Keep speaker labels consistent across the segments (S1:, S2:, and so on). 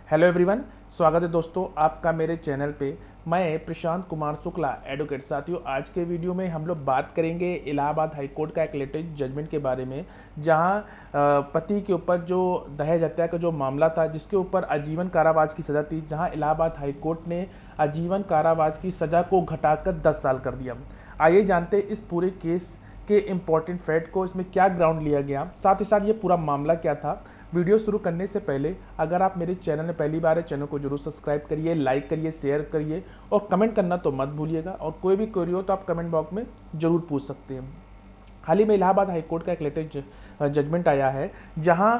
S1: Hello everyone, स्वागत है दोस्तों आपका मेरे चैनल पे। मैं प्रशांत कुमार शुक्ला एडवोकेट। साथियों, आज के वीडियो में हम लोग बात करेंगे इलाहाबाद हाई कोर्ट का एक लेटेस्ट जजमेंट के बारे में, जहां पति के ऊपर जो दहेज हत्या का जो मामला था, जिसके ऊपर आजीवन कारावास की सज़ा थी, जहां इलाहाबाद हाई कोर्ट ने आजीवन कारावास की सज़ा को घटाकर 10 साल कर दिया। आइए जानते इस पूरे केस के इम्पॉर्टेंट फैक्ट को, इसमें क्या ग्राउंड लिया गया, साथ ही साथ ये पूरा मामला क्या था। वीडियो शुरू करने से पहले अगर आप मेरे चैनल में पहली बार है, चैनल को जरूर सब्सक्राइब करिए, लाइक करिए, शेयर करिए और कमेंट करना तो मत भूलिएगा। और कोई भी क्वेरी हो तो आप कमेंट बॉक्स में ज़रूर पूछ सकते हैं। हाल ही में इलाहाबाद हाई कोर्ट का एक लेटेस्ट जजमेंट आया है, जहां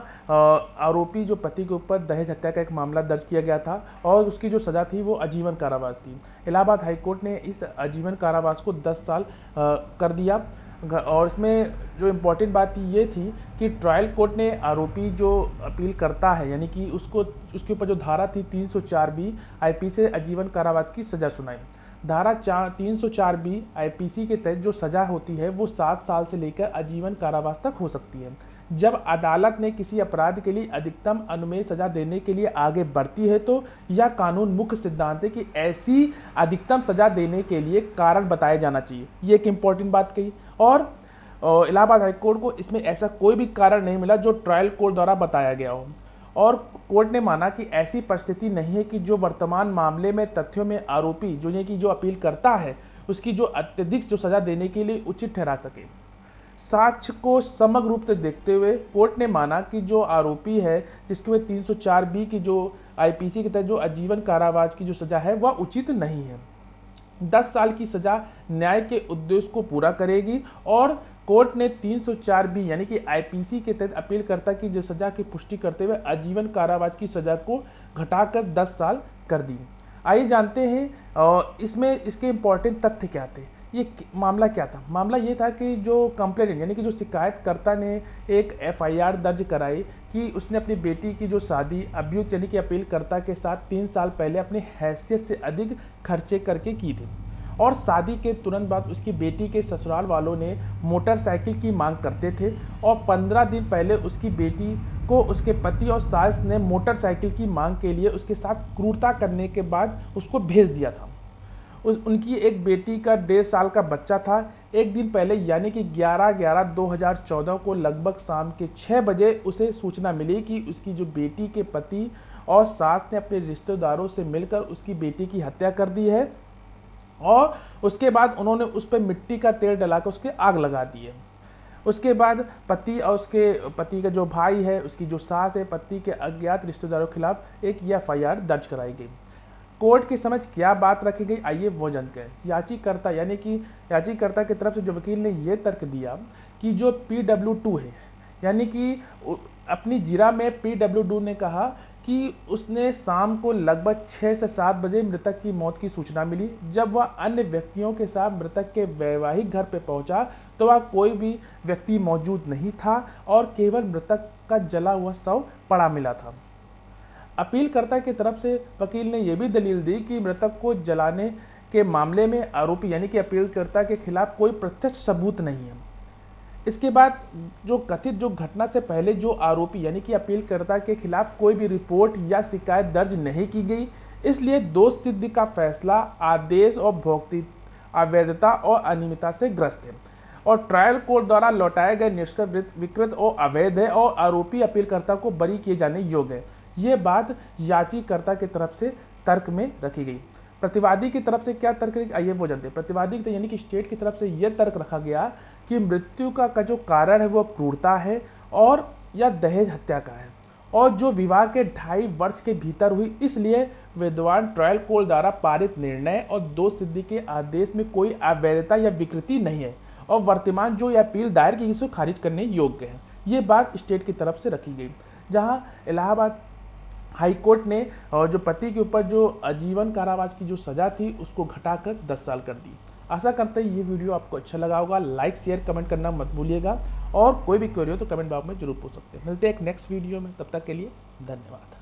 S1: आरोपी जो पति के ऊपर दहेज हत्या का एक मामला दर्ज किया गया था और उसकी जो सज़ा थी वो आजीवन कारावास थी। इलाहाबाद हाई कोर्ट ने इस आजीवन कारावास को 10 साल कर दिया। और इसमें जो इम्पोर्टेंट बात ये थी कि ट्रायल कोर्ट ने आरोपी जो अपील करता है, यानी कि उसके ऊपर जो धारा थी 304B आईपीसी से आजीवन कारावास की सज़ा सुनाई। धारा 304B आईपीसी के तहत जो सज़ा होती है वो 7 साल से लेकर आजीवन कारावास तक हो सकती है। जब अदालत ने किसी अपराध के लिए अधिकतम अनुमेय सजा देने के लिए आगे बढ़ती है तो यह कानून मुख्य सिद्धांत है कि ऐसी अधिकतम सजा देने के लिए कारण बताया जाना चाहिए। ये एक इम्पॉर्टेंट बात कही। और इलाहाबाद हाईकोर्ट को इसमें ऐसा कोई भी कारण नहीं मिला जो ट्रायल कोर्ट द्वारा बताया गया हो। और कोर्ट ने माना कि ऐसी परिस्थिति नहीं है कि जो वर्तमान मामले में तथ्यों में आरोपी जो अपील करता है उसकी जो अत्यधिक जो सजा देने के लिए उचित ठहरा सके। साक्ष्य को समग्र रूप से देखते हुए कोर्ट ने माना कि जो आरोपी है, जिसके हुए 304B की जो आईपीसी के तहत जो आजीवन कारावास की जो सजा है वह उचित नहीं है। 10 साल की सजा न्याय के उद्देश्य को पूरा करेगी और कोर्ट ने 304B यानी कि आईपीसी के तहत अपीलकर्ता की जो सजा की पुष्टि करते हुए आजीवन कारावास की सजा को घटाकर 10 साल कर दी। आइए जानते हैं इसमें इसके इम्पोर्टेंट तथ्य क्या थे। ये मामला क्या था? मामला ये था कि जो कंप्लेनेंट यानी कि जो शिकायतकर्ता ने एक एफआईआर दर्ज कराई कि उसने अपनी बेटी की जो शादी अभियुक्त यानी कि अपीलकर्ता के साथ 3 साल पहले अपनी हैसियत से अधिक खर्चे करके की थी। और शादी के तुरंत बाद उसकी बेटी के ससुराल वालों ने मोटरसाइकिल की मांग करते थे और 15 दिन पहले उसकी बेटी को उसके पति और सास ने मोटरसाइकिल की मांग के लिए उसके साथ क्रूरता करने के बाद उसको भेज दिया था। उनकी एक बेटी का 1.5 साल का बच्चा था। एक दिन पहले यानी कि 11/11/2014 को लगभग शाम के 6 बजे उसे सूचना मिली कि उसकी जो बेटी के पति और सास ने अपने रिश्तेदारों से मिलकर उसकी बेटी की हत्या कर दी है और उसके बाद उन्होंने उस पर मिट्टी का तेल डलाकर उसके आग लगा दी है। उसके बाद पति और उसके पति का जो भाई है, उसकी जो सास है, पति के अज्ञात रिश्तेदारों के खिलाफ एक एफआईआर दर्ज कराई गई। कोर्ट के समझ क्या बात रखी गई, आइए वो जानते हैं। याचिकाकर्ता यानी कि याचिकाकर्ता की तरफ से जो वकील ने यह तर्क दिया कि जो PW2 है, यानी कि अपनी जिरा में PW2 ने कहा कि उसने शाम को लगभग 6 से 7 बजे मृतक की मौत की सूचना मिली। जब वह अन्य व्यक्तियों के साथ मृतक के वैवाहिक घर पर पहुंचा तो वह कोई भी व्यक्ति मौजूद नहीं था और केवल मृतक का जला हुआ शव पड़ा मिला था। अपीलकर्ता की तरफ से वकील ने यह भी दलील दी कि मृतक को जलाने के मामले में आरोपी यानी कि अपीलकर्ता के खिलाफ कोई प्रत्यक्ष सबूत नहीं है। इसके बाद जो कथित जो घटना से पहले जो आरोपी यानी कि अपीलकर्ता के खिलाफ कोई भी रिपोर्ट या शिकायत दर्ज नहीं की गई, इसलिए दोष सिद्धि का फैसला आदेश और भौतिक अवैधता और अनियमितता से ग्रस्त है और ट्रायल कोर्ट द्वारा लौटाए गए निष्कर्ष विकृत और अवैध है और आरोपी अपीलकर्ता को बरी किए जाने योग्य है। ये बात याचिकाकर्ता की तरफ से तर्क में रखी गई। प्रतिवादी की तरफ से क्या तर्क, आइए वो जानते हैं। प्रतिवादी यानी कि स्टेट की तरफ से यह तर्क रखा गया कि मृत्यु का जो कारण है वो क्रूरता है और या दहेज हत्या का है और जो विवाह के 2.5 वर्ष के भीतर हुई, इसलिए विद्वान ट्रायल कोर्ट द्वारा पारित निर्णय और दोष सिद्धि के आदेश में कोई अवैधता या विकृति नहीं है और वर्तमान जो अपील दायर की गई खारिज करने योग्य है। ये बात स्टेट की तरफ से रखी गई, जहाँ इलाहाबाद हाई कोर्ट ने जो पति के ऊपर जो आजीवन कारावास की जो सज़ा थी उसको घटाकर 10 साल कर दी। आशा करते हैं ये वीडियो आपको अच्छा लगा होगा। लाइक शेयर कमेंट करना मत भूलिएगा और कोई भी क्वेरी हो तो कमेंट बॉक्स में जरूर पूछ सकते हैं। मिलते हैं एक नेक्स्ट वीडियो में, तब तक के लिए धन्यवाद।